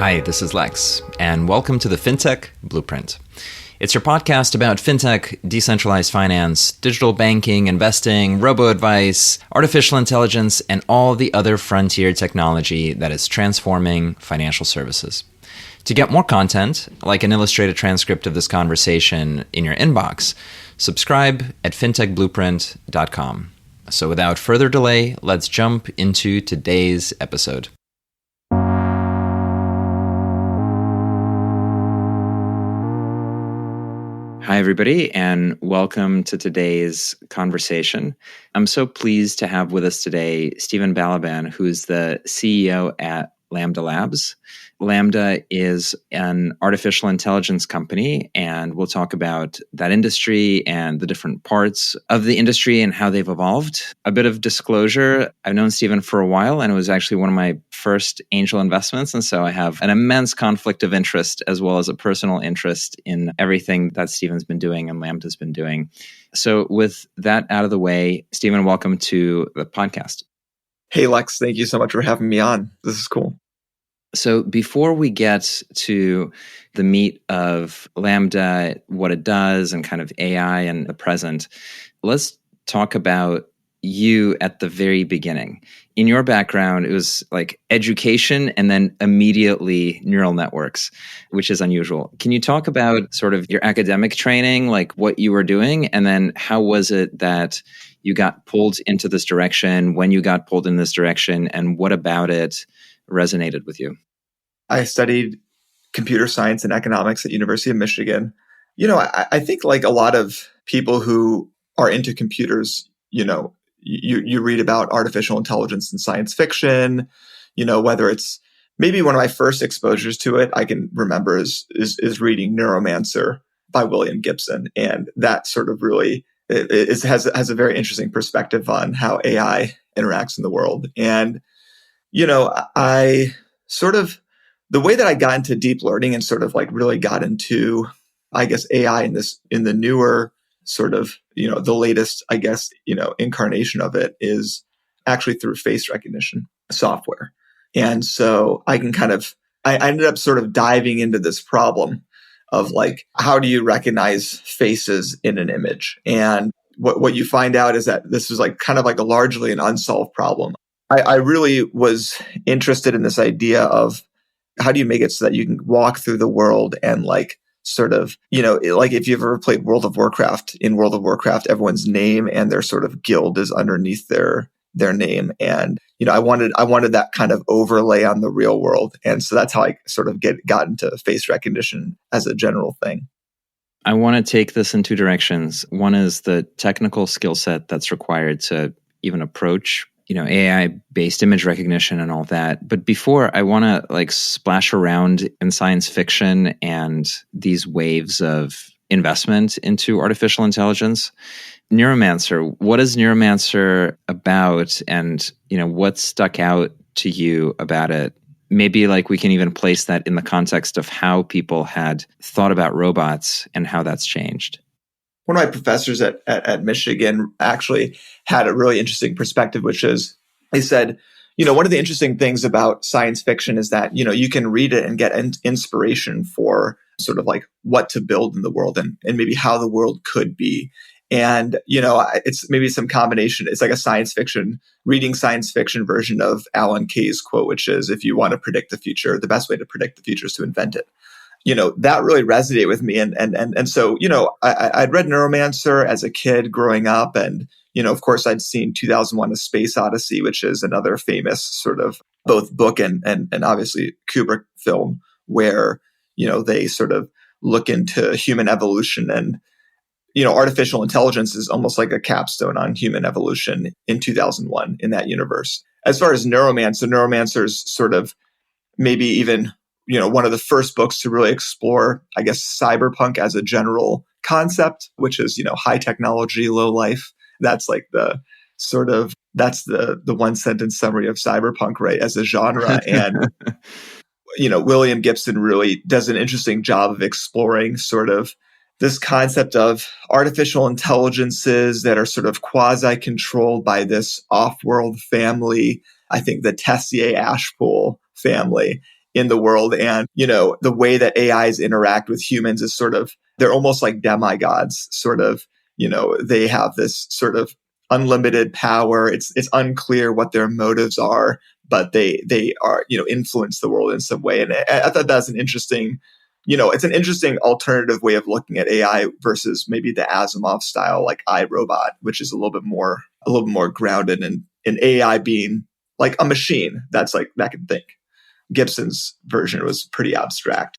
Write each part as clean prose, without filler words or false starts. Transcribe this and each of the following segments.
Hi, this is Lex, and welcome to the Fintech Blueprint. It's your podcast about fintech, decentralized finance, digital banking, investing, robo-advice, artificial intelligence, and all the other frontier technology that is transforming financial services. To get more content, like an illustrated transcript of this conversation in your inbox, subscribe at fintechblueprint.com. So without further delay, let's jump into today's episode. Hi, everybody, and welcome to today's conversation. I'm so pleased to have with us today Stephen Balavan, who's the CEO at Lambda Labs. Lambda is an artificial intelligence company, and we'll talk about that industry and the different parts of the industry and how they've evolved. A bit of disclosure, I've known Stephen for a while, and it was actually one of my first angel investments. And so I have an immense conflict of interest as well as a personal interest in everything that Stephen's been doing and Lambda's been doing. So with that out of the way, Stephen, welcome to the podcast. Hey, Lex, thank you so much for having me on. This is cool. So before we get to the meat of Lambda, what it does, and kind of AI and the present, let's talk about you at the very beginning. In your background, it was like education and then immediately neural networks, which is unusual. Can you talk about sort of your academic training, like what you were doing, and then how was it that you got pulled into this direction, when you got pulled in this direction, and what about it resonated with you? I studied computer science and economics at University of Michigan. I think like a lot of people who are into computers, you read about artificial intelligence in science fiction, whether it's maybe one of my first exposures to it, I can remember is reading Neuromancer by William Gibson. And that sort of really has a very interesting perspective on how AI interacts in the world. And, I sort of, the way that I got into deep learning and sort of like really got into, I guess, AI in the newer sort of, the latest, I guess, incarnation of it is actually through face recognition software. And so I ended up sort of diving into this problem of like, how do you recognize faces in an image? And what you find out is that this is like kind of like a largely an unsolved problem. I really was interested in this idea of how do you make it so that you can walk through the world and like sort of, like if you've ever played World of Warcraft, in World of Warcraft, everyone's name and their sort of guild is underneath their name. And, I wanted that kind of overlay on the real world. And so that's how I sort of got into face recognition as a general thing. I want to take this in two directions. One is the technical skill set that's required to even approach AI-based image recognition and all that. But before, I want to like splash around in science fiction and these waves of investment into artificial intelligence. Neuromancer, what is Neuromancer about? And, what stuck out to you about it? Maybe like we can even place that in the context of how people had thought about robots and how that's changed. One of my professors at Michigan actually had a really interesting perspective, which is they said, one of the interesting things about science fiction is that, you can read it and get inspiration for sort of like what to build in the world and maybe how the world could be. And, it's maybe some combination. It's like a reading science fiction version of Alan Kay's quote, which is, if you want to predict the future, the best way to predict the future is to invent it. That really resonated with me. And so, I'd read Neuromancer as a kid growing up. And, of course, I'd seen 2001: A Space Odyssey, which is another famous sort of both book and obviously Kubrick film where, they sort of look into human evolution. And, artificial intelligence is almost like a capstone on human evolution in 2001 in that universe. As far as Neuromancer's sort of maybe even one of the first books to really explore, I guess, cyberpunk as a general concept, which is, high technology, low life. That's like that's the one sentence summary of cyberpunk, right, as a genre. And, William Gibson really does an interesting job of exploring sort of this concept of artificial intelligences that are sort of quasi-controlled by this off-world family, I think the Tessier-Ashpool family. in the world. And, the way that AIs interact with humans is they're almost like demigods, they have this sort of unlimited power. It's unclear what their motives are, but they are, influence the world in some way. And I thought that's an interesting, it's an interesting alternative way of looking at AI versus maybe the Asimov style, like iRobot, which is a little bit more grounded in AI being like a machine that can think. Gibson's version was pretty abstract.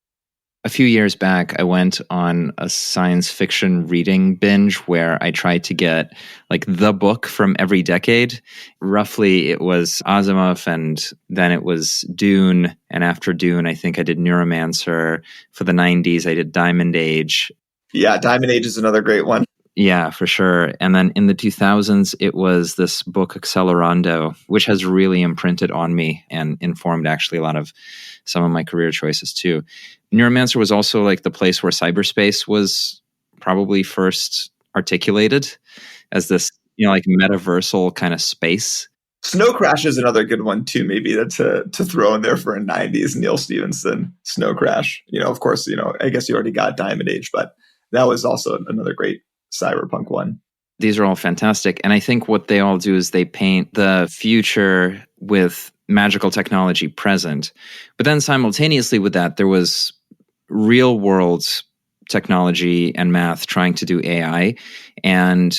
A few years back, I went on a science fiction reading binge where I tried to get like the book from every decade. Roughly, it was Asimov, and then it was Dune. And after Dune, I think I did Neuromancer. For the 90s, I did Diamond Age. Yeah, Diamond Age is another great one. Yeah, for sure. And then in the 2000s, it was this book, Accelerando, which has really imprinted on me and informed actually a lot of some of my career choices too. Neuromancer was also like the place where cyberspace was probably first articulated as this, like metaversal kind of space. Snow Crash is another good one too, maybe to throw in there for a 90s Neil Stephenson. Snow Crash. Of course, I guess you already got Diamond Age, but that was also another great cyberpunk one. These are all fantastic. And I think what they all do is they paint the future with magical technology present. But then simultaneously with that, there was real world technology and math trying to do AI. And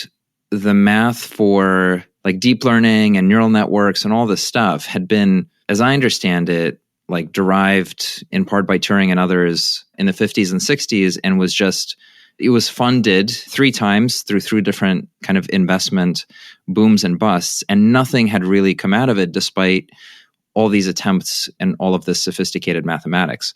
the math for like deep learning and neural networks and all this stuff had been, as I understand it, like derived in part by Turing and others in the 50s and 60s, and it was funded 3 times through 3 different kind of investment booms and busts, and nothing had really come out of it despite all these attempts and all of this sophisticated mathematics.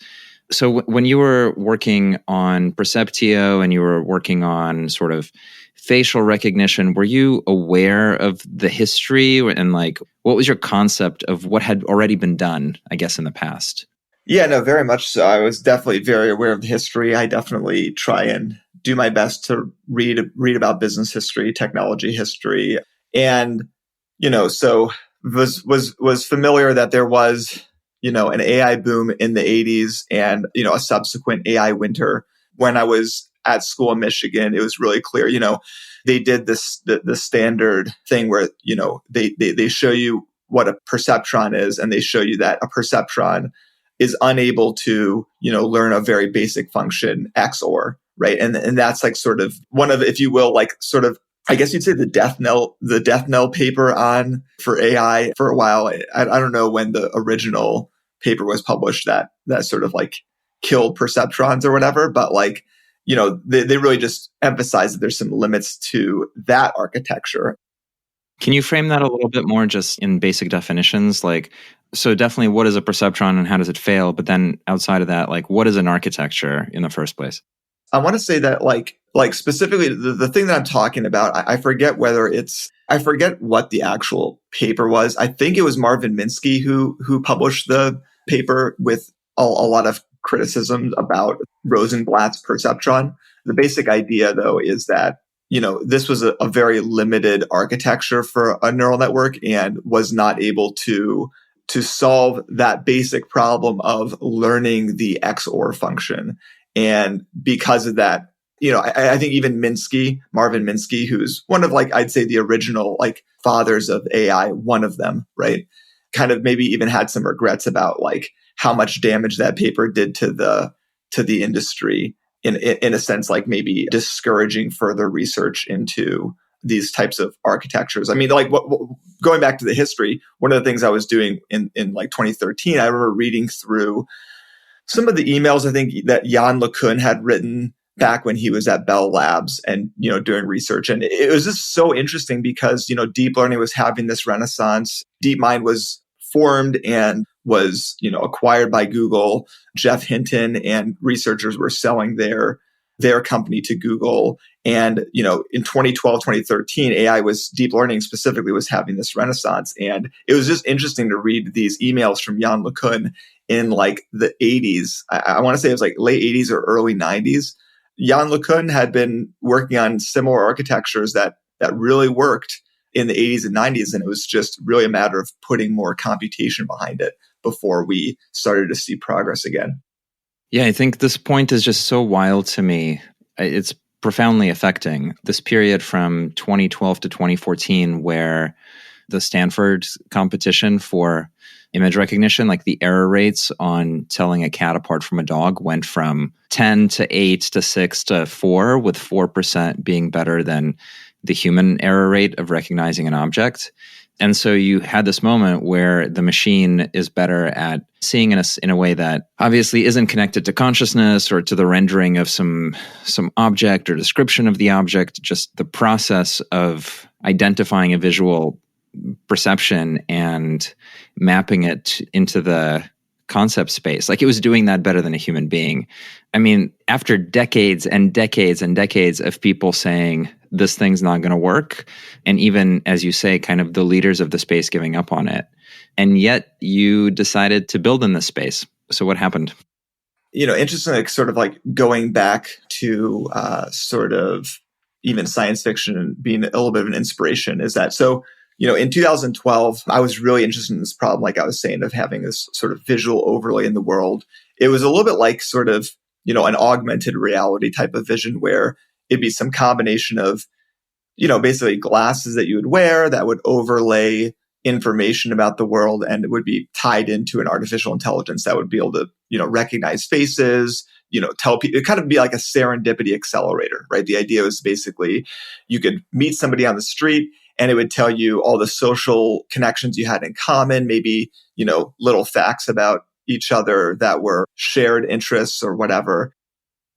So when you were working on Perceptio and you were working on sort of facial recognition, were you aware of the history and like what was your concept of what had already been done, I guess, in the past? Yeah, no, very much so. I was definitely very aware of the history. I definitely try and do my best to read about business history, technology history, and so was familiar that there was an AI boom in the 80s and a subsequent AI winter. When I was at school in Michigan, it was really clear. They did the standard thing where they show you what a perceptron is, and they show you that a perceptron is unable to learn a very basic function XOR. Right. And that's like sort of one of, if you will, like sort of, I guess you'd say the death knell paper for AI for a while. I don't know when the original paper was published that sort of like killed perceptrons or whatever, but like, they really just emphasize that there's some limits to that architecture. Can you frame that a little bit more just in basic definitions? Like, so definitely what is a perceptron and how does it fail? But then outside of that, like what is an architecture in the first place? I want to say that like specifically the thing that I'm talking about, I forget what the actual paper was. I think it was Marvin Minsky who published the paper with a lot of criticism about Rosenblatt's perceptron. The basic idea though is that, this was a very limited architecture for a neural network and was not able to solve that basic problem of learning the XOR function. And because of that, I think even Marvin Minsky, who's one of like, I'd say the original like fathers of AI, one of them, right, kind of maybe even had some regrets about like how much damage that paper did to the industry in a sense, like maybe discouraging further research into these types of architectures. I mean, like going back to the history, one of the things I was doing in like 2013, I remember reading through some of the emails I think that Jan LeCun had written back when he was at Bell Labs and, doing research. And it was just so interesting because, deep learning was having this renaissance. DeepMind was formed and was, acquired by Google. Jeff Hinton and researchers were selling their company to Google. And, in 2012, 2013, deep learning specifically was having this renaissance. And it was just interesting to read these emails from Jan LeCun in like the 80s. I want to say it was like late 80s or early 90s. Jan LeCun had been working on similar architectures that really worked in the 80s and 90s. And it was just really a matter of putting more computation behind it before we started to see progress again. Yeah, I think this point is just so wild to me. It's profoundly affecting this period from 2012 to 2014, where the Stanford competition for image recognition, like the error rates on telling a cat apart from a dog went from 10 to 8 to 6 to 4, with 4% being better than the human error rate of recognizing an object. And so you had this moment where the machine is better at seeing in a way that obviously isn't connected to consciousness or to the rendering of some object or description of the object, just the process of identifying a visual perception and mapping it into the concept space. Like, it was doing that better than a human being. I mean, after decades and decades and decades of people saying this thing's not going to work, and even, as you say, kind of the leaders of the space giving up on it, and yet you decided to build in this space. So what happened? Interesting, like sort of like going back to sort of even science fiction and being a little bit of an inspiration is that, so in 2012, I was really interested in this problem, like I was saying, of having this sort of visual overlay in the world. It was a little bit like sort of, an augmented reality type of vision where it'd be some combination of, basically glasses that you would wear that would overlay information about the world, and it would be tied into an artificial intelligence that would be able to, recognize faces, tell people. It kind of be like a serendipity accelerator, right? The idea was basically you could meet somebody on the street and it would tell you all the social connections you had in common, maybe, little facts about each other that were shared interests or whatever.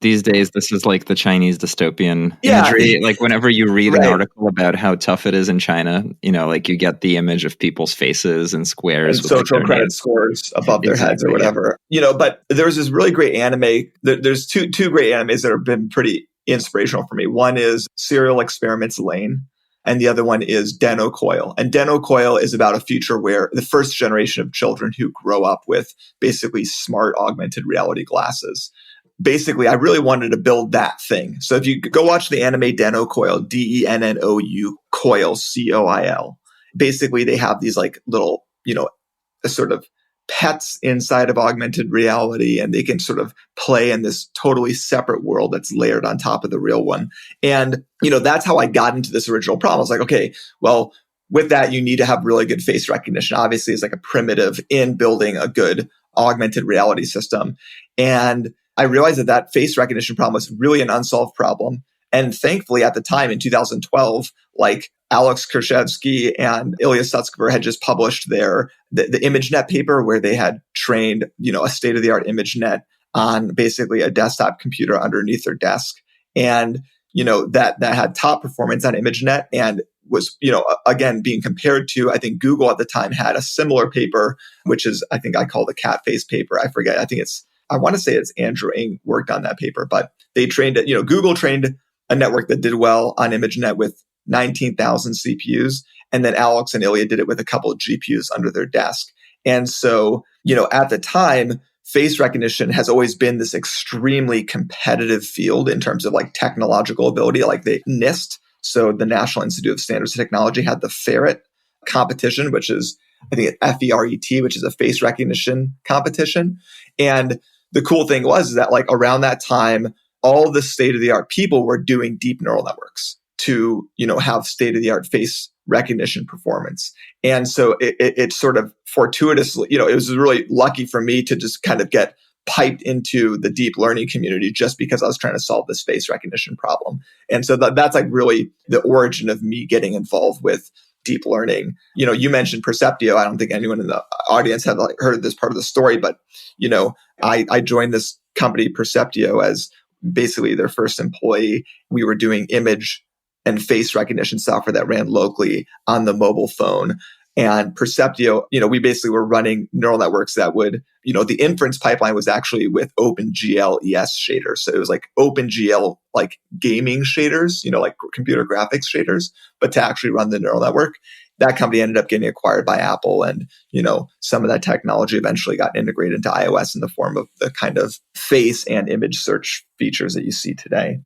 These days, this is like the Chinese dystopian imagery. Like, whenever you read an article about how tough it is in China, like you get the image of people's faces and squares and with social like credit scores above their heads or whatever. But there was this really great anime. There's two great animes that have been pretty inspirational for me. One is Serial Experiments Lane, and the other one is Deno Coil. And Deno Coil is about a future where the first generation of children who grow up with basically smart augmented reality glasses. Basically, I really wanted to build that thing. So if you go watch the anime Deno Coil, Denou Coil, Coil, basically they have these like little, sort of pets inside of augmented reality, and they can sort of play in this totally separate world that's layered on top of the real one. And, that's how I got into this original problem. I was like, okay, well, with that, you need to have really good face recognition. Obviously, it's like a primitive in building a good augmented reality system. And I realized that face recognition problem was really an unsolved problem. And thankfully, at the time in 2012, like Alex Kershevsky and Ilya Sutskever had just published the ImageNet paper where they had trained, a state-of-the-art ImageNet on basically a desktop computer underneath their desk. And, that had top performance on ImageNet and was, again, being compared to, I think Google at the time had a similar paper, which is, I think I call the cat face paper. I forget. I want to say it's Andrew Ng worked on that paper, but they trained it. Google trained a network that did well on ImageNet with 19,000 CPUs. And then Alex and Ilya did it with a couple of GPUs under their desk. And so, at the time, face recognition has always been this extremely competitive field in terms of like technological ability, like the NIST. So the National Institute of Standards and Technology had the Ferret competition, which is, I think, FERET, which is a face recognition competition. And the cool thing was that like around that time, all the state-of-the-art people were doing deep neural networks to, have state-of-the-art face recognition performance. And so it sort of fortuitously, it was really lucky for me to just kind of get piped into the deep learning community just because I was trying to solve this face recognition problem. And so that's like really the origin of me getting involved with deep learning. You mentioned Perceptio. I don't think anyone in the audience had like heard of this part of the story, but, I joined this company Perceptio as basically their first employee. We were doing image and face recognition software that ran locally on the mobile phone. And Perceptio, we basically were running neural networks that would, the inference pipeline was actually with OpenGL ES shaders. So it was like OpenGL, like gaming shaders, like computer graphics shaders, but to actually run the neural network. That company ended up getting acquired by Apple. And, some of that technology eventually got integrated into iOS in the form of the kind of face and image search features that you see today.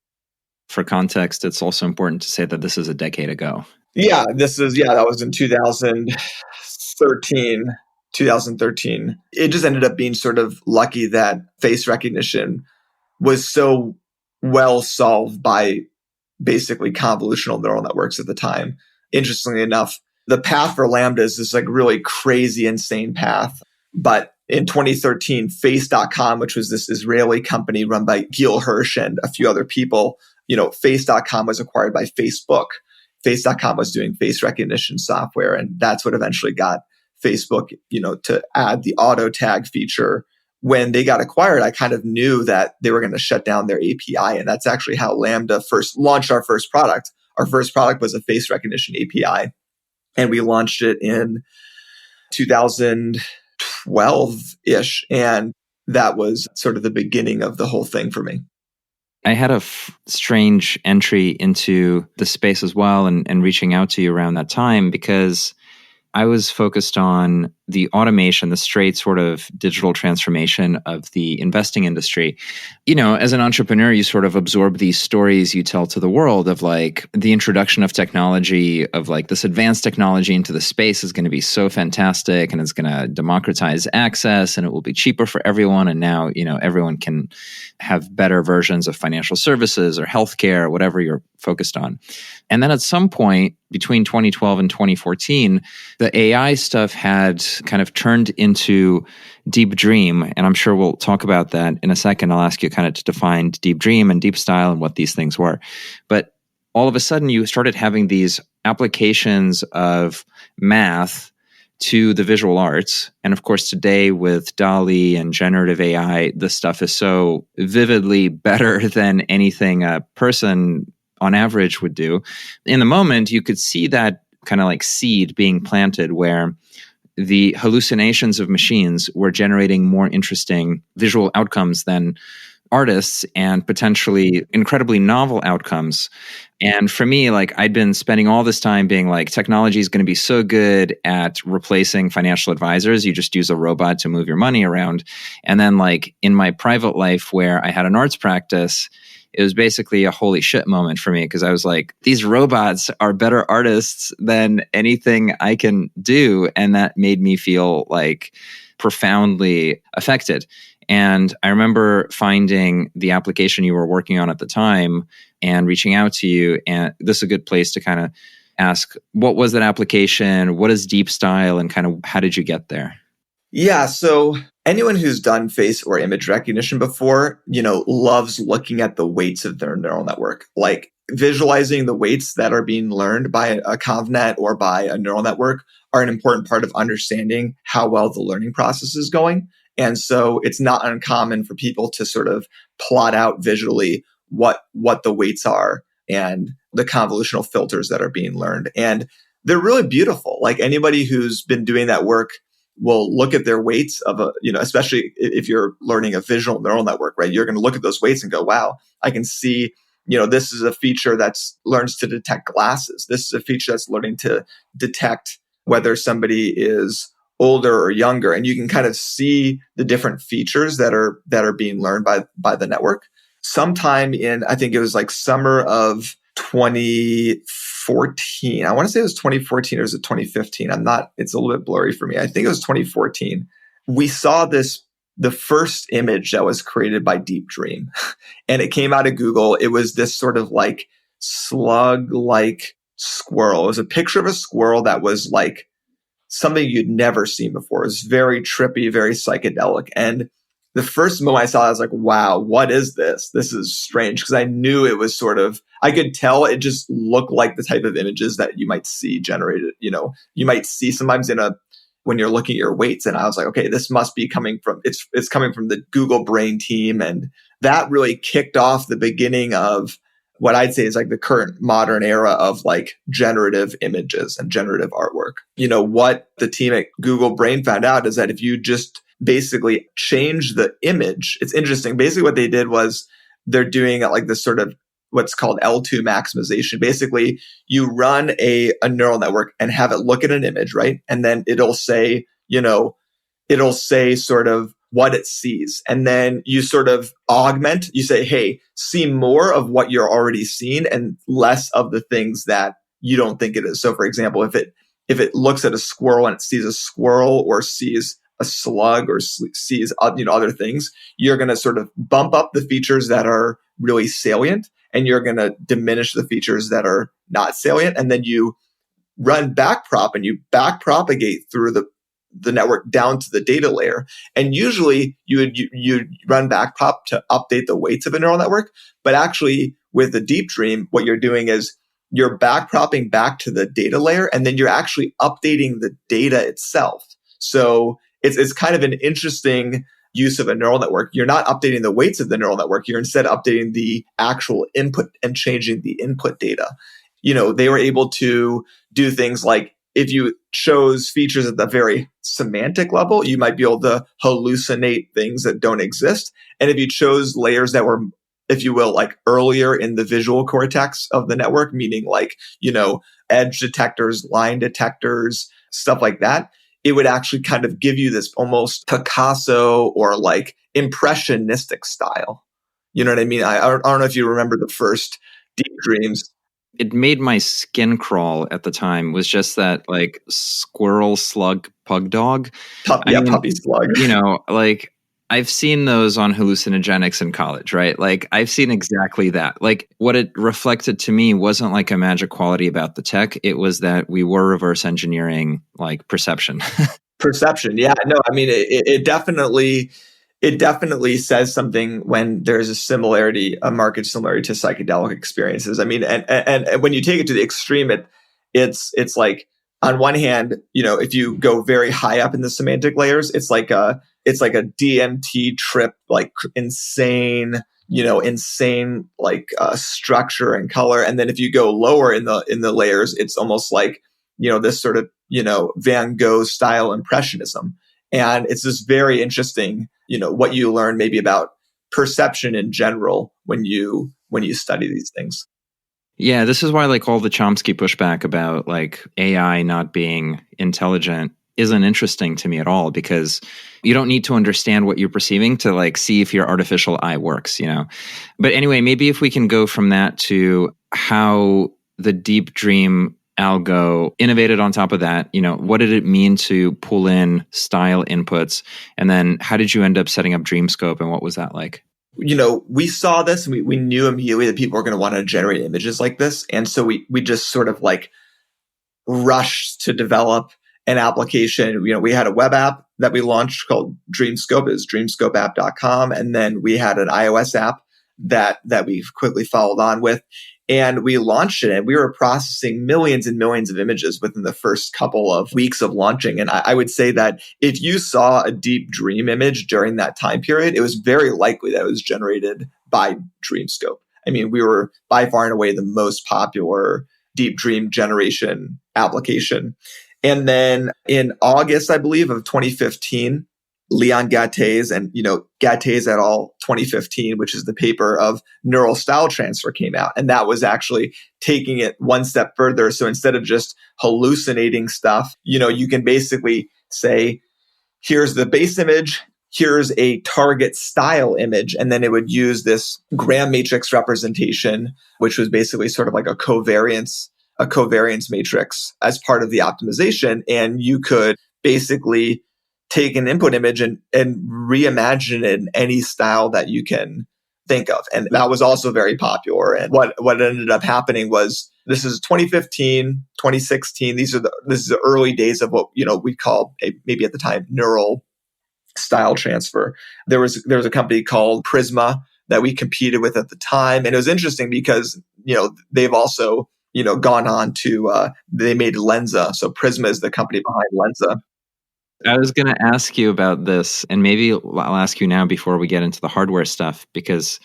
For context, it's also important to say that this is a decade ago. That was in 2013. It just ended up being sort of lucky that face recognition was so well solved by basically convolutional neural networks at the time. Interestingly enough, the path for Lambda is this like really crazy, insane path. But in 2013, Face.com, which was this Israeli company run by Gil Hirsch and a few other people, Face.com was acquired by Facebook. Face.com was doing face recognition software, and that's what eventually got Facebook, to add the auto tag feature. When they got acquired, I kind of knew that they were going to shut down their API. And that's actually how Lambda first launched our first product. Our first product was a face recognition API. And we launched it in 2012-ish. And that was sort of the beginning of the whole thing for me. I had a strange entry into the space as well and reaching out to you around that time because I was focused on the automation, the straight sort of digital transformation of the investing industry. As an entrepreneur, you sort of absorb these stories you tell to the world of like the introduction of technology, of like this advanced technology into the space is going to be so fantastic and it's going to democratize access and it will be cheaper for everyone. And now, everyone can have better versions of financial services or healthcare, whatever you're focused on. And then at some point between 2012 and 2014, the AI stuff had kind of turned into DeepDream. And I'm sure we'll talk about that in a second. I'll ask you kind of to define DeepDream and DeepStyle and what these things were. But all of a sudden, you started having these applications of math to the visual arts. And of course, today with Dall-E and generative AI, this stuff is so vividly better than anything a person on average would do. In the moment, you could see that kind of like seed being planted where the hallucinations of machines were generating more interesting visual outcomes than artists and potentially incredibly novel outcomes. And for me, like I'd been spending all this time being like, technology is going to be so good at replacing financial advisors. You just use a robot to move your money around. And then like in my private life where I had an arts practice, it was basically a holy shit moment for me because I was like, these robots are better artists than anything I can do. And that made me feel like profoundly affected. And I remember finding the application you were working on at the time and reaching out to you. And this is a good place to kind of ask, what was that application? What is DeepStyle? And kind of how did you get there? Yeah. So anyone who's done face or image recognition before, loves looking at the weights of their neural network, like visualizing the weights that are being learned by a ConvNet or by a neural network are an important part of understanding how well the learning process is going. And so it's not uncommon for people to sort of plot out visually what the weights are and the convolutional filters that are being learned. And they're really beautiful. Like anybody who's been doing that work will look at their weights of especially if you're learning a visual neural network, right? You're going to look at those weights and go, wow, I can see, this is a feature that's learns to detect glasses. This is a feature that's learning to detect whether somebody is older or younger. And you can kind of see the different features that are being learned by the network. Sometime in, I think it was like summer of 2014. I want to say it was 2014 or was it 2015? It's a little bit blurry for me. I think it was 2014. We saw the first image that was created by DeepDream and it came out of Google. It was this sort of like slug-like squirrel. It was a picture of a squirrel that was like something you'd never seen before. It was very trippy, very psychedelic. And the first moment I saw it, I was like, wow, what is this? This is strange. Because I knew it was I could tell it just looked like the type of images that you might see generated, you might see sometimes when you're looking at your weights. And I was like, okay, this must be coming from, it's coming from the Google Brain team. And that really kicked off the beginning of what I'd say is like the current modern era of like generative images and generative artwork. What the team at Google Brain found out is that if you just basically change the image, it's interesting. Basically what they did was they're doing like this sort of what's called L2 maximization. Basically, you run a neural network and have it look at an image, right? And then it'll say sort of what it sees. And then you sort of augment, you say, hey, see more of what you're already seeing and less of the things that you don't think it is. So for example, if it looks at a squirrel and it sees a squirrel or sees a slug or sees other things, you're going to sort of bump up the features that are really salient, and you're going to diminish the features that are not salient. And then you run backprop and you backpropagate through the network down to the data layer. And usually you run backprop to update the weights of a neural network. But actually with the DeepDream, what you're doing is you're backpropping back to the data layer, and then you're actually updating the data itself. So it's kind of an interesting use of a neural network. You're not updating the weights of the neural network. You're instead updating the actual input and changing the input data. They were able to do things like, if you chose features at the very semantic level, you might be able to hallucinate things that don't exist. And if you chose layers that were, if you will, like earlier in the visual cortex of the network, meaning like, edge detectors, line detectors, stuff like that, it would actually kind of give you this almost Picasso or like impressionistic style. You know what I mean? I don't know if you remember the first DeepDreams. It made my skin crawl at the time, was just that like squirrel slug pug dog. Puppy slug. Like I've seen those on hallucinogenics in college, right? Like I've seen exactly that. Like what it reflected to me wasn't like a magic quality about the tech. It was that we were reverse engineering like perception. Perception. Yeah, no, I mean, it definitely says something when there's a marked similarity to psychedelic experiences. I mean, and when you take it to the extreme, it's like, on one hand, if you go very high up in the semantic layers, it's like a DMT trip, like insane like structure and color. And then if you go lower in the layers, it's almost like this sort of Van Gogh style impressionism. And it's just very interesting, what you learn maybe about perception in general when you study these things. Yeah, this is why like all the Chomsky pushback about like AI not being intelligent isn't interesting to me at all, because you don't need to understand what you're perceiving to like see if your artificial eye works, But anyway, maybe if we can go from that to how the DeepDream algo innovated on top of that, what did it mean to pull in style inputs? And then how did you end up setting up Dreamscope, and what was that like? We saw this, and we knew immediately that people were going to want to generate images like this. And so we just sort of like rushed to develop an application. We had a web app that we launched called Dreamscope. It was dreamscopeapp.com. And then we had an iOS app that we quickly followed on with. And we launched it, and we were processing millions and millions of images within the first couple of weeks of launching. And I would say that if you saw a DeepDream image during that time period, it was very likely that it was generated by Dreamscope. I mean, we were by far and away the most popular DeepDream generation application. And then in August, I believe, of 2015, Leon Gatte's and, Gatte's et al. 2015, which is the paper of neural style transfer, came out. And that was actually taking it one step further. So instead of just hallucinating stuff, you can basically say, here's the base image, here's a target style image. And then it would use this Gram matrix representation, which was basically sort of like a covariance matrix as part of the optimization. And you could basically take an input image and reimagine it in any style that you can think of. And that was also very popular. And what ended up happening was, this is 2015, 2016. This is the early days of what, we call maybe at the time neural style transfer. There was a company called Prisma that we competed with at the time. And it was interesting because, they've also, gone on to, they made Lensa. So Prisma is the company behind Lensa. I was going to ask you about this, and maybe I'll ask you now before we get into the hardware stuff, because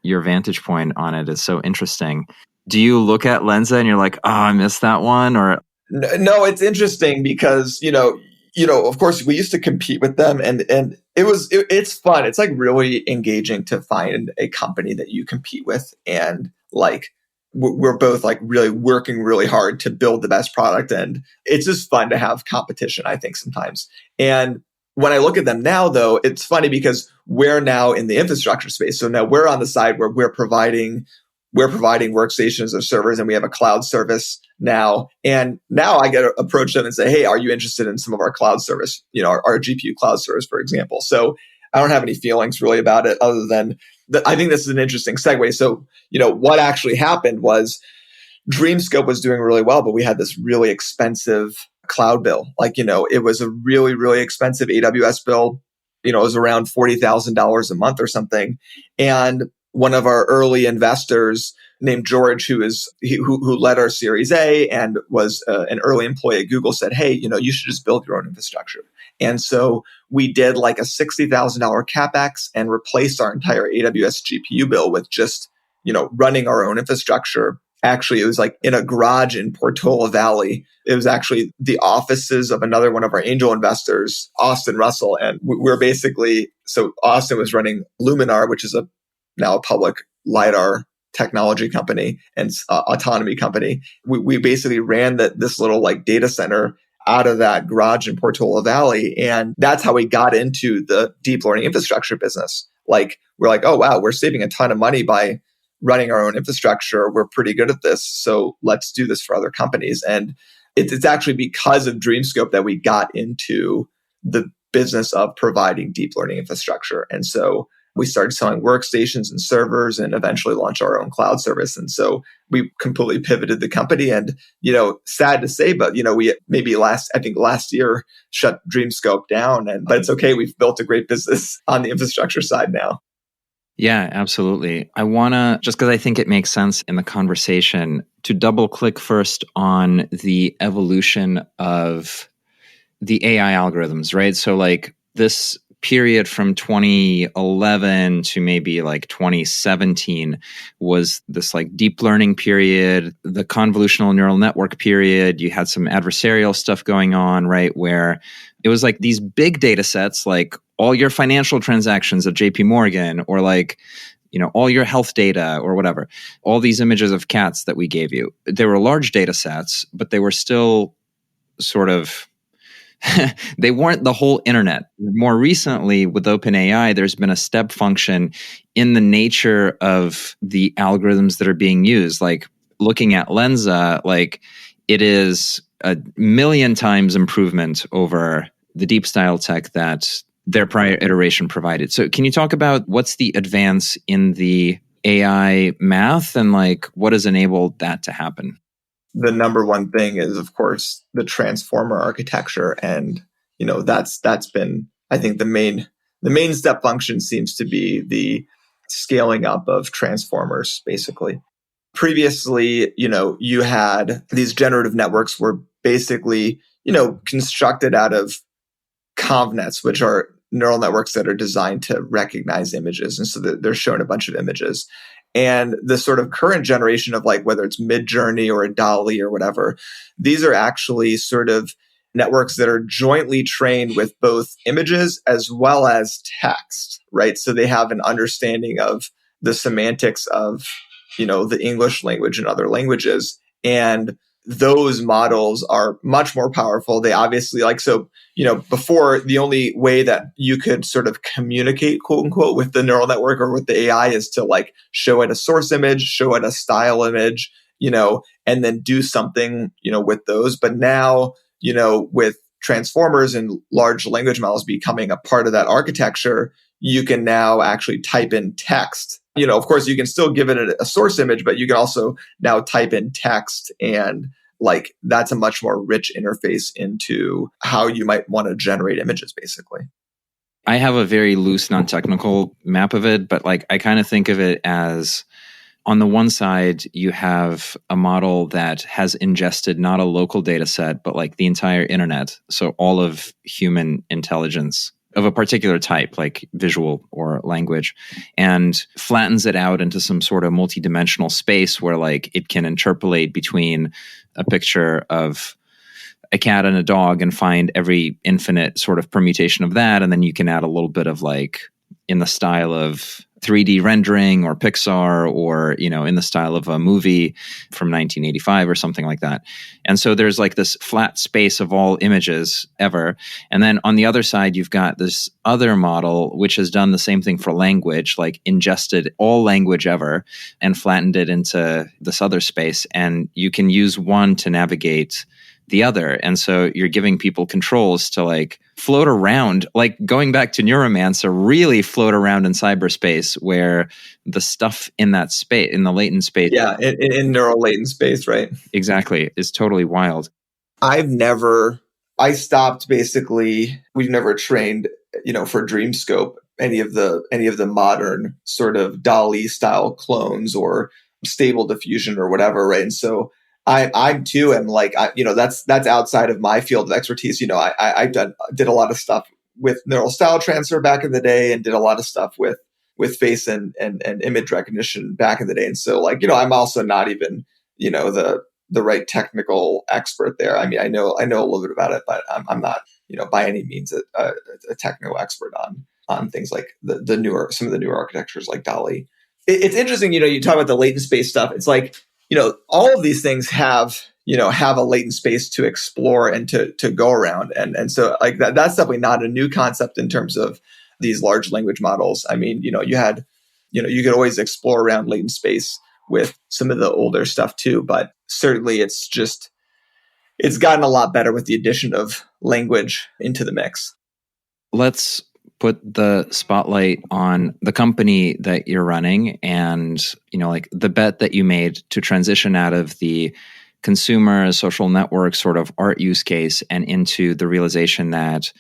your vantage point on it is so interesting. Do you look at Lensa and you're like, oh, I missed that one? Or no, it's interesting because, of course we used to compete with them, and it's fun. It's like really engaging to find a company that you compete with, and like, we're both like really working really hard to build the best product. And it's just fun to have competition, I think, sometimes. And when I look at them now, though, it's funny because we're now in the infrastructure space. So now we're on the side where we're providing we're providing workstations or servers, and we have a cloud service now. And now I get to approach them and say, hey, are you interested in some of our cloud service, our GPU cloud service, for example? So I don't have any feelings really about it other than that. I think this is an interesting segue. So, what actually happened was Dreamscope was doing really well, but we had this really expensive cloud bill. It was a really, really expensive AWS bill. It was around $40,000 a month or something. And one of our early investors named George, who led our Series A and was an early employee at Google, said, hey, you should just build your own infrastructure. And so we did like a $60,000 CapEx and replaced our entire AWS GPU bill with just, running our own infrastructure. Actually, it was like in a garage in Portola Valley. It was actually the offices of another one of our angel investors, Austin Russell. And we're basically, so Austin was running Luminar, which is now a public LiDAR technology company and autonomy company. We basically ran this little like data center out of that garage in Portola Valley. And that's how we got into the deep learning infrastructure business. Like, we're like, oh, wow, we're saving a ton of money by running our own infrastructure. We're pretty good at this. So let's do this for other companies. And it's actually because of Dreamscope that we got into the business of providing deep learning infrastructure. And so we started selling workstations and servers and eventually launched our own cloud service. And so we completely pivoted the company. And, sad to say, but, we maybe last year shut Dreamscope down. But it's okay. We've built a great business on the infrastructure side now. Yeah, absolutely. I want to, just because I think it makes sense in the conversation, to double click first on the evolution of the AI algorithms, right? So like this period from 2011 to maybe like 2017 was this like deep learning period, the convolutional neural network period. You had some adversarial stuff going on, right? Where it was like these big data sets, like all your financial transactions at JP Morgan, or like, all your health data or whatever, all these images of cats that we gave you. They were large data sets, but they were still sort of they weren't the whole internet. More recently, with OpenAI, there's been a step function in the nature of the algorithms that are being used. Like looking at Lensa, like it is a million times improvement over the deep style tech that their prior iteration provided. So can you talk about what's the advance in the AI math and like what has enabled that to happen? The number one thing is, of course, the transformer architecture. And, that's been, I think the main step function seems to be the scaling up of transformers, basically. Previously, you had these generative networks were basically, constructed out of convnets, which are neural networks that are designed to recognize images. And so they're shown a bunch of images. And the sort of current generation of like, whether it's Midjourney or a Dall-E or whatever, these are actually sort of networks that are jointly trained with both images as well as text, right? So they have an understanding of the semantics of, the English language and other languages. And those models are much more powerful. They obviously before the only way that you could sort of communicate, quote unquote, with the neural network or with the AI is to like show it a source image, show it a style image, and then do something, with those. But now, with transformers and large language models becoming a part of that architecture, you can now actually type in text. Of course, you can still give it a source image, but you can also now type in text, and like that's a much more rich interface into how you might want to generate images, basically. I have a very loose, non-technical map of it, but like I kind of think of it as on the one side, you have a model that has ingested not a local data set, but like the entire internet. So all of human intelligence of a particular type, like visual or language, and flattens it out into some sort of multidimensional space where like it can interpolate between a picture of a cat and a dog and find every infinite sort of permutation of that. And then you can add a little bit of like in the style of 3D rendering or Pixar or, in the style of a movie from 1985 or something like that. And so there's like this flat space of all images ever. And then on the other side, you've got this other model, which has done the same thing for language, like ingested all language ever and flattened it into this other space. And you can use one to navigate the other. And so you're giving people controls to like float around, like going back to Neuromancer, really float around in cyberspace where the stuff in that space, in the latent space. Yeah, in neural latent space, right? Exactly. Is totally wild. I stopped basically, we've never trained, for Dreamscope, any of the modern sort of Dall-E style clones or stable diffusion or whatever, right? And so I too am like, that's outside of my field of expertise. I did a lot of stuff with neural style transfer back in the day and did a lot of stuff with face and image recognition back in the day. And so like, I'm also not even, the right technical expert there. I mean, I know a little bit about it, but I'm not, by any means a technical expert on things like some of the newer architectures like Dall-E. It's interesting, you talk about the latent space stuff. It's like, all of these things have a latent space to explore and to go around. And so like that's definitely not a new concept in terms of these large language models. I mean, you could always explore around latent space with some of the older stuff too, but certainly it's gotten a lot better with the addition of language into the mix. Let's put the spotlight on the company that you're running and, like the bet that you made to transition out of the consumer social network sort of art use case and into the realization that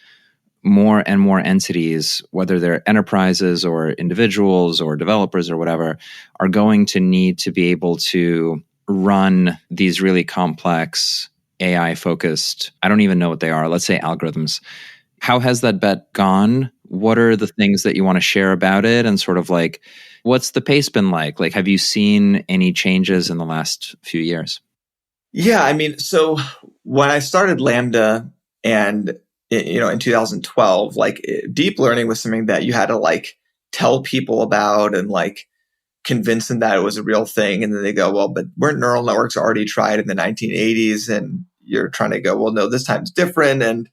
more and more entities, whether they're enterprises or individuals or developers or whatever, are going to need to be able to run these really complex AI-focused, I don't even know what they are, let's say algorithms. How has that bet gone? What are the things that you want to share about it? And sort of like, what's the pace been like? Like, have you seen any changes in the last few years? Yeah, I mean, so when I started Lambda and, in 2012, like deep learning was something that you had to like tell people about and like convince them that it was a real thing. And then they go, well, but weren't neural networks already tried in the 1980s? And you're trying to go, well, no, this time's different. And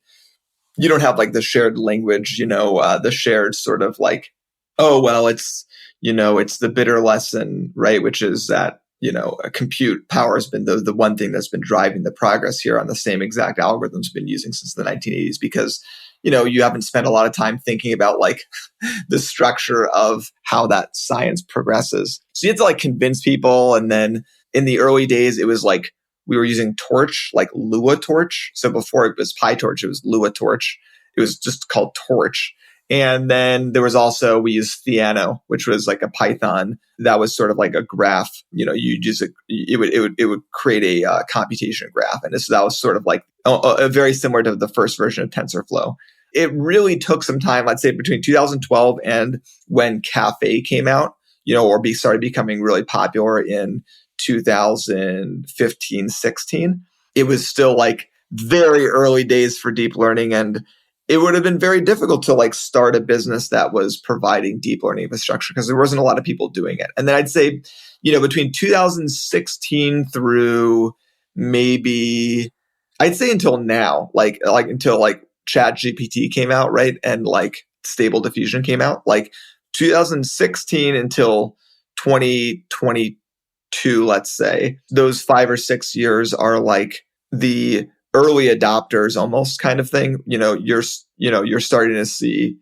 you don't have like the shared language, the shared sort of like, oh, well, it's the bitter lesson, right? Which is that, compute power has been the one thing that's been driving the progress here on the same exact algorithms we've been using since the 1980s, because, you haven't spent a lot of time thinking about like the structure of how that science progresses. So you have to like convince people. And then in the early days, it was like, we were using Torch, like Lua Torch. So before it was PyTorch, it was Lua Torch. It was just called Torch. And then there was also, we used Theano, which was like a Python that was sort of like a graph. You just, it would create a computation graph. And that was sort of like a very similar to the first version of TensorFlow. It really took some time, I'd say between 2012 and when Cafe came out, started becoming really popular in 2015, 16. It was still like very early days for deep learning. And it would have been very difficult to like start a business that was providing deep learning infrastructure because there wasn't a lot of people doing it. And then I'd say, between 2016 through maybe, I'd say until now, like until like ChatGPT came out, right? And like Stable Diffusion came out, like 2016 until 2022, let's say, those 5 or 6 years are like the early adopters almost kind of thing. You're starting to see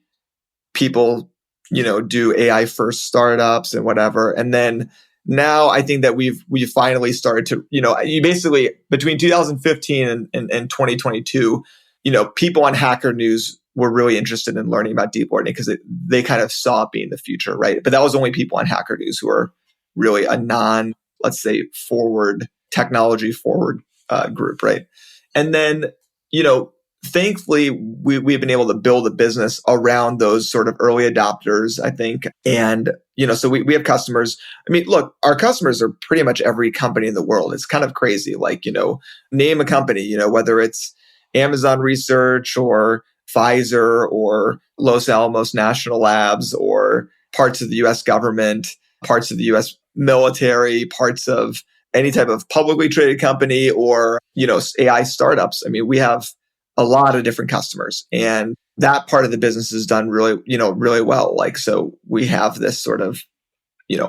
people, do AI first startups and whatever. And then now I think that we've finally started to, you basically between 2015 and 2022, people on Hacker News were really interested in learning about deep learning because they kind of saw it being the future, right? But that was only people on Hacker News who are really a let's say, technology forward group, right? And then, thankfully, we've been able to build a business around those sort of early adopters, I think. And, so we have customers. I mean, look, our customers are pretty much every company in the world. It's kind of crazy. Like, name a company, whether it's Amazon Research or Pfizer or Los Alamos National Labs or parts of the US government, parts of the US military, parts of any type of publicly traded company or, AI startups. I mean, we have a lot of different customers, and that part of the business is done really, really well. Like, so we have this sort of,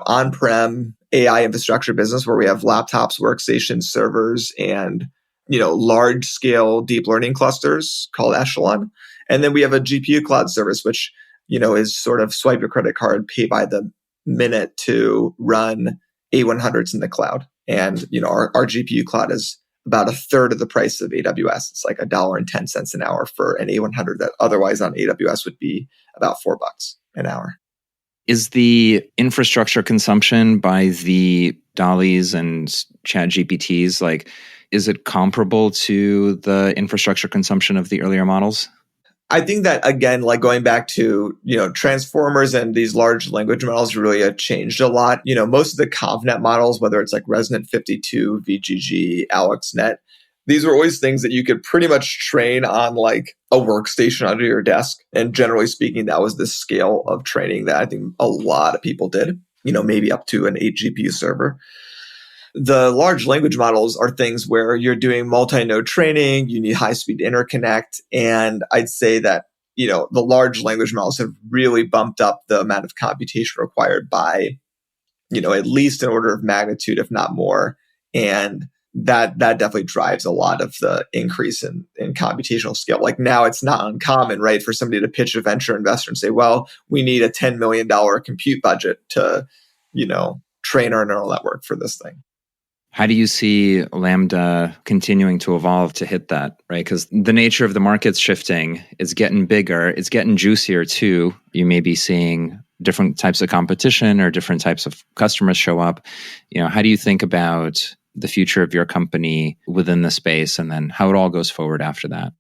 on-prem AI infrastructure business where we have laptops, workstations, servers, and, large scale deep learning clusters called Echelon. And then we have a GPU cloud service, which, is sort of swipe your credit card, pay by the minute to run A100s in the cloud. And, our GPU cloud is about a third of the price of AWS. It's like $1.10 an hour for an A100 that otherwise on AWS would be about $4 an hour. Is the infrastructure consumption by the Dall-E's and ChatGPTs, like, is it comparable to the infrastructure consumption of the earlier models? I think that, again, like going back to, transformers and these large language models really have changed a lot. Most of the ConvNet models, whether it's like Resonant 52, VGG, AlexNet, these were always things that you could pretty much train on like a workstation under your desk. And generally speaking, that was the scale of training that I think a lot of people did, maybe up to an 8 GPU server. The large language models are things where you're doing multi-node training, you need high-speed interconnect. And I'd say that, the large language models have really bumped up the amount of computation required by, at least an order of magnitude, if not more. And that definitely drives a lot of the increase in computational scale. Like now it's not uncommon, right, for somebody to pitch a venture investor and say, well, we need a $10 million compute budget to, train our neural network for this thing. How do you see Lambda continuing to evolve to hit that, right? Because the nature of the market's shifting, it's getting bigger, it's getting juicier too. You may be seeing different types of competition or different types of customers show up. How do you think about the future of your company within the space and then how it all goes forward after that?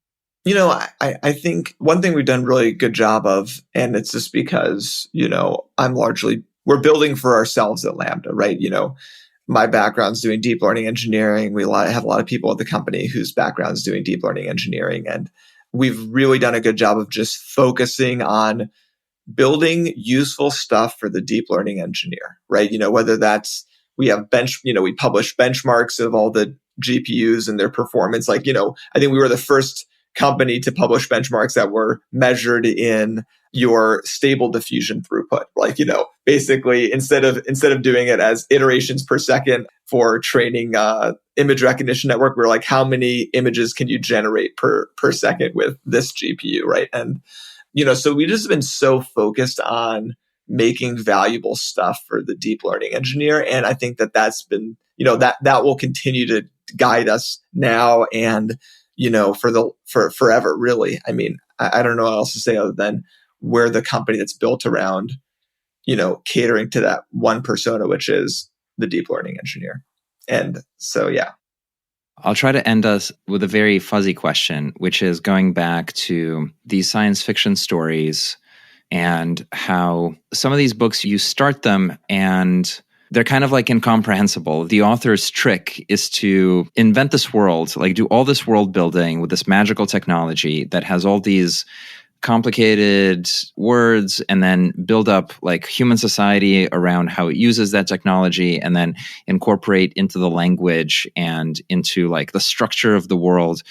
I think one thing we've done really good job of, and it's just because, we're building for ourselves at Lambda, right? My background's doing deep learning engineering. We have a lot of people at the company whose background's doing deep learning engineering. And we've really done a good job of just focusing on building useful stuff for the deep learning engineer, right? Whether that's, we publish benchmarks of all the GPUs and their performance. Like, I think we were the first company to publish benchmarks that were measured in your stable diffusion throughput. Like, basically instead of doing it as iterations per second for training image recognition network, we're like, how many images can you generate per second with this GPU, right? And, so we just been so focused on making valuable stuff for the deep learning engineer. And I think that's been, that will continue to guide us now and, for forever, really. I mean, I don't know what else to say other than we're the company that's built around, catering to that one persona, which is the deep learning engineer. And so, yeah. I'll try to end us with a very fuzzy question, which is going back to these science fiction stories and how some of these books, you start them and they're kind of like incomprehensible. The author's trick is to invent this world, like do all this world building with this magical technology that has all these complicated words and then build up like human society around how it uses that technology and then incorporate into the language and into like the structure of the world,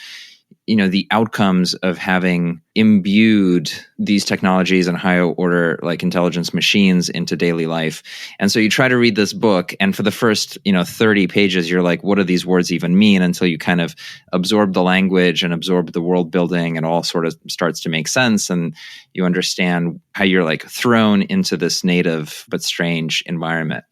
the outcomes of having imbued these technologies and higher order like intelligence machines into daily life. And so you try to read this book and for the first 30 pages you're like, what do these words even mean, until you kind of absorb the language and absorb the world building and all sort of starts to make sense and you understand how you're like thrown into this native but strange environment.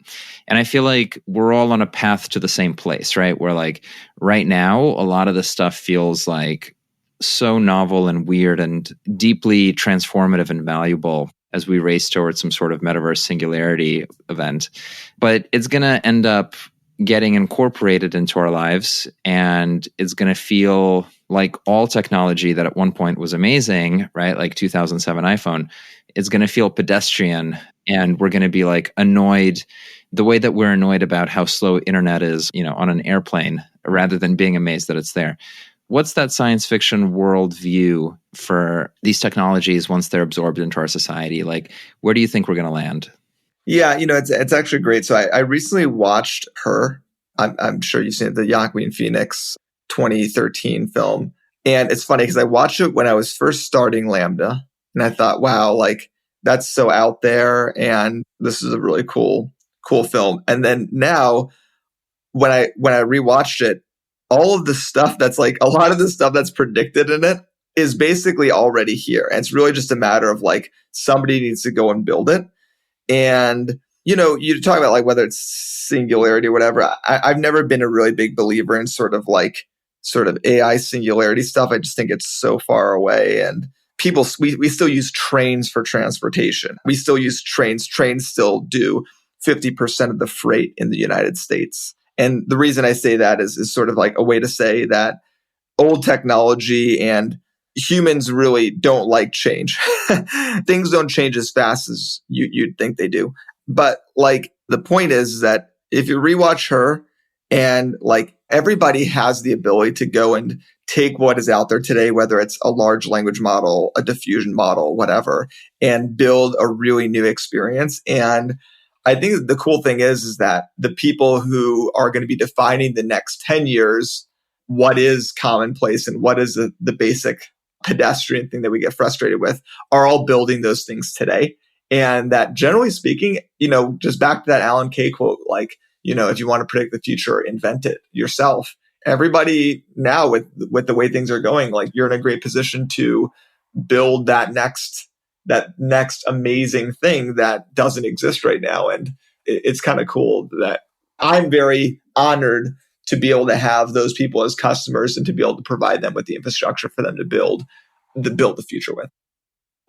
And I feel like we're all on a path to the same place, right? Where like right now a lot of this stuff feels like so novel and weird and deeply transformative and valuable as we race towards some sort of metaverse singularity event. But it's going to end up getting incorporated into our lives, and it's going to feel like all technology that at one point was amazing, right? Like 2007 iPhone, it's going to feel pedestrian, and we're going to be like annoyed the way that we're annoyed about how slow internet is, on an airplane, rather than being amazed that it's there. what's that science fiction worldview for these technologies once they're absorbed into our society? Like, where do you think we're going to land? Yeah, it's actually great. So I recently watched Her. I'm sure you've seen it, the Joaquin Phoenix 2013 film. And it's funny because I watched it when I was first starting Lambda. And I thought, wow, like that's so out there. And this is a really cool film. And then now when I rewatched it, all of the stuff that's like a lot of the stuff that's predicted in it is basically already here. And it's really just a matter of like somebody needs to go and build it. And, you talk about like whether it's singularity or whatever. I've never been a really big believer in sort of AI singularity stuff. I just think it's so far away. And we still use trains for transportation. We still use trains. Trains still do 50% of the freight in the United States. And the reason I say that is sort of like a way to say that old technology and humans really don't like change. Things don't change as fast as you'd think they do. But like the point is that if you rewatch Her, and like everybody has the ability to go and take what is out there today, whether it's a large language model, a diffusion model, whatever, and build a really new experience. And I think the cool thing is that the people who are going to be defining the next 10 years, what is commonplace and what is the basic pedestrian thing that we get frustrated with, are all building those things today. And that generally speaking, just back to that Alan Kay quote, like, if you want to predict the future, invent it yourself. Everybody now with the way things are going, like you're in a great position to build that next amazing thing that doesn't exist right now. And it's kind of cool that I'm very honored to be able to have those people as customers and to be able to provide them with the infrastructure for them to build the future with.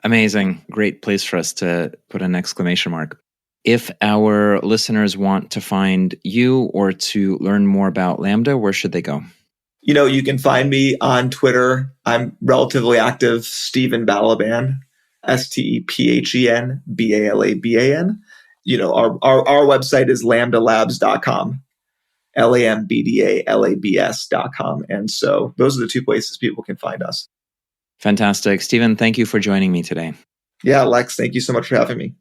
Amazing. Great place for us to put an exclamation mark. If our listeners want to find you or to learn more about Lambda, where should they go? You can find me on Twitter. I'm relatively active, Stephen Balavan, STEPHEN BALABAN. Our website is lambdalabs.com, LAMBDALABS.com. And so those are the two places people can find us. Fantastic. Stephen, thank you for joining me today. Yeah, Lex, thank you so much for having me.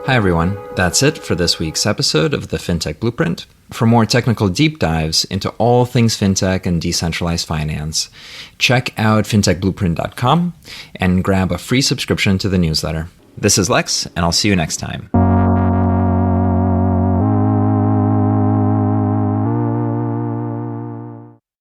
Hi, everyone. That's it for this week's episode of the Fintech Blueprint. For more technical deep dives into all things fintech and decentralized finance, check out fintechblueprint.com and grab a free subscription to the newsletter. This is Lex, and I'll see you next time.